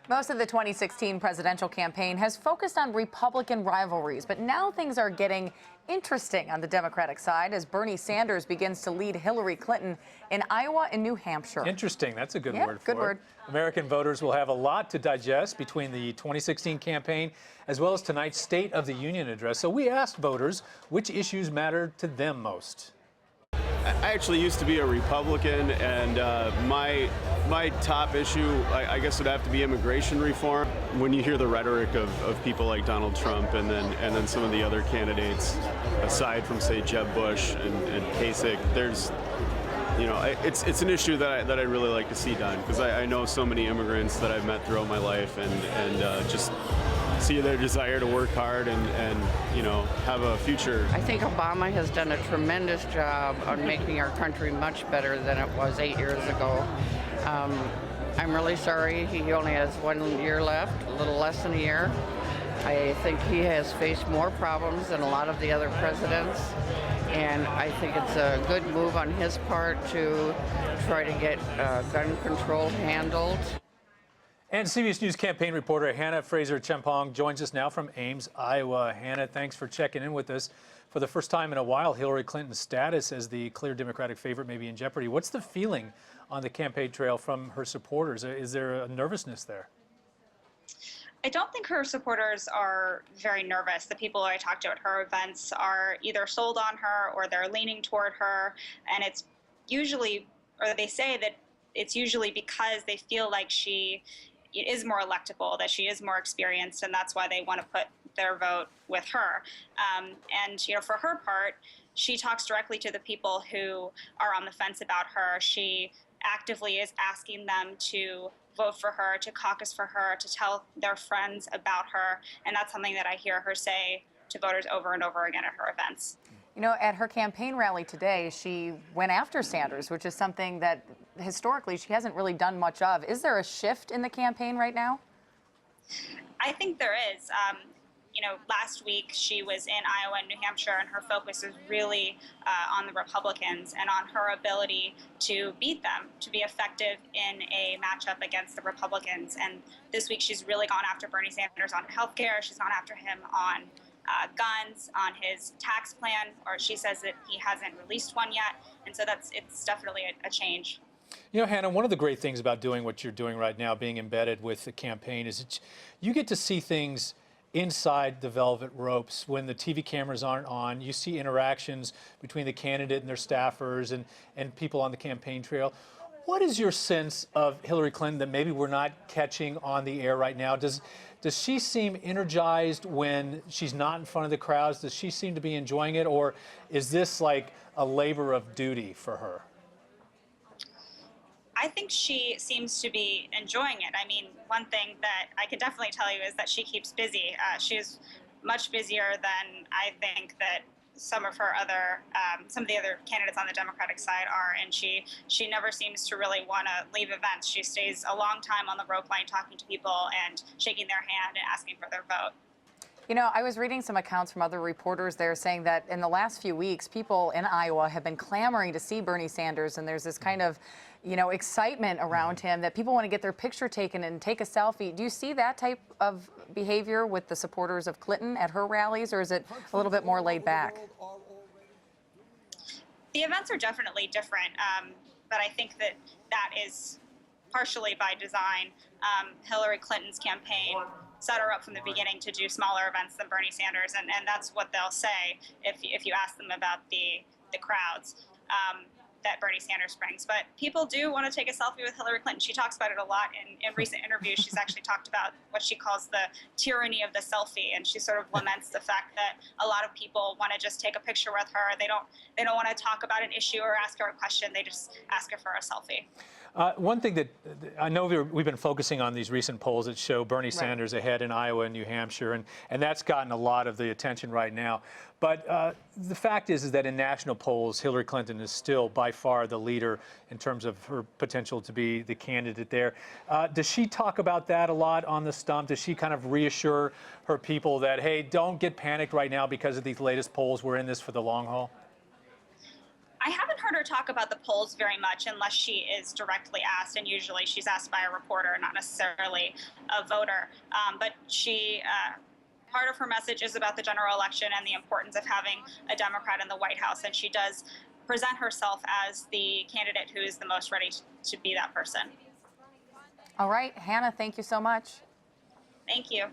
Most of the 2016 presidential campaign has focused on Republican rivalries, but now things are getting interesting on the Democratic side as Bernie Sanders begins to lead Hillary Clinton in Iowa and New Hampshire. Interesting. That's a good word for good word. it. American voters will have a lot to digest between the 2016 campaign as well as tonight's State of the Union address. So we asked voters which issues matter to them most. I actually used to be a Republican, and my top issue, I guess, would have to be immigration reform. When you hear the rhetoric of people like Donald Trump and then some of the other candidates, aside from, say, Jeb Bush and Kasich, there's, you know, it's an issue that I really like to see done, because I know so many immigrants that I've met throughout my life, and just see their desire to work hard and you know, have a future. I think Obama has done a tremendous job on making our country much better than it was 8 years ago. I'm really sorry he only has 1 year left, a little less than a year. I think he has faced more problems than a lot of the other presidents, and I think it's a good move on his part to try to get gun control handled. And CBS News campaign reporter Hannah Fraser-Chanpong joins us now from Ames, Iowa. Hannah, thanks for checking in with us. For the first time in a while, Hillary Clinton's status as the clear Democratic favorite may be in jeopardy. What's the feeling on the campaign trail from her supporters? Is there a nervousness there? I don't think her supporters are very nervous. The people I talked to at her events are either sold on her or they're leaning toward her. And it's usually, or they say that it's usually because they feel like she is more electable, that she is more experienced, and that's why they want to put their vote with her. And you know, for her part, she talks directly to the people who are on the fence about her. She actively is asking them to vote for her, to caucus for her, to tell their friends about her, and that's something that I hear her say to voters over and over again at her events. You know, at her campaign rally today, she went after Sanders, which is something that historically she hasn't really done much of. Is there a shift in the campaign right now? I think there is. You know, last week she was in Iowa and New Hampshire, and her focus is really on the Republicans and on her ability to beat them, to be effective in a matchup against the Republicans. And this week she's really gone after Bernie Sanders on health care. She's gone after him on guns, on his tax plan, or she says that he hasn't released one yet. And so it's definitely a change. You know, Hannah, one of the great things about doing what you're doing right now, being embedded with the campaign, is that you get to see things inside the velvet ropes when the TV cameras aren't on. You see interactions between the candidate and their staffers and people on the campaign trail. What is your sense of Hillary Clinton that maybe we're not catching on the air right now? Does she seem energized when she's not in front of the crowds? Does she seem to be enjoying it, or is this like a labor of duty for her? I think she seems to be enjoying it. I mean, one thing that I can definitely tell you is that she keeps busy. She's much busier than I think that some of the other candidates on the Democratic side are, and she never seems to really want to leave events. She stays a long time on the rope line talking to people and shaking their hand and asking for their vote. You know, I was reading some accounts from other reporters there saying that in the last few weeks, people in Iowa have been clamoring to see Bernie Sanders, and there's this kind of, you know, excitement around him that people want to get their picture taken and take a selfie. Do you see that type of behavior with the supporters of Clinton at her rallies, or is it a little bit more laid back? The events are definitely different, but I think that is partially by design. Hillary Clinton's campaign set her up from the beginning to do smaller events than Bernie Sanders, and that's what they'll say if you ask them about the crowds that Bernie Sanders brings. But people do want to take a selfie with Hillary Clinton. She talks about it a lot in recent interviews. She's actually talked about what she calls the tyranny of the selfie, and she sort of laments the fact that a lot of people want to just take a picture with her. They don't want to talk about an issue or ask her a question. They just ask her for a selfie. One thing that I know we've been focusing on these recent polls that show Bernie Sanders ahead in Iowa and New Hampshire, and that's gotten a lot of the attention right now. But the fact is that in national polls, Hillary Clinton is still by far the leader in terms of her potential to be the candidate there. Does she talk about that a lot on the stump? Does she kind of reassure her people that, hey, don't get panicked right now because of these latest polls? We're in this for the long haul? I haven't heard her talk about the polls very much unless she is directly asked, and usually she's asked by a reporter, not necessarily a voter. But part of her message is about the general election and the importance of having a Democrat in the White House, and she does present herself as the candidate who is the most ready to be that person. All right, Hannah, thank you so much. Thank you.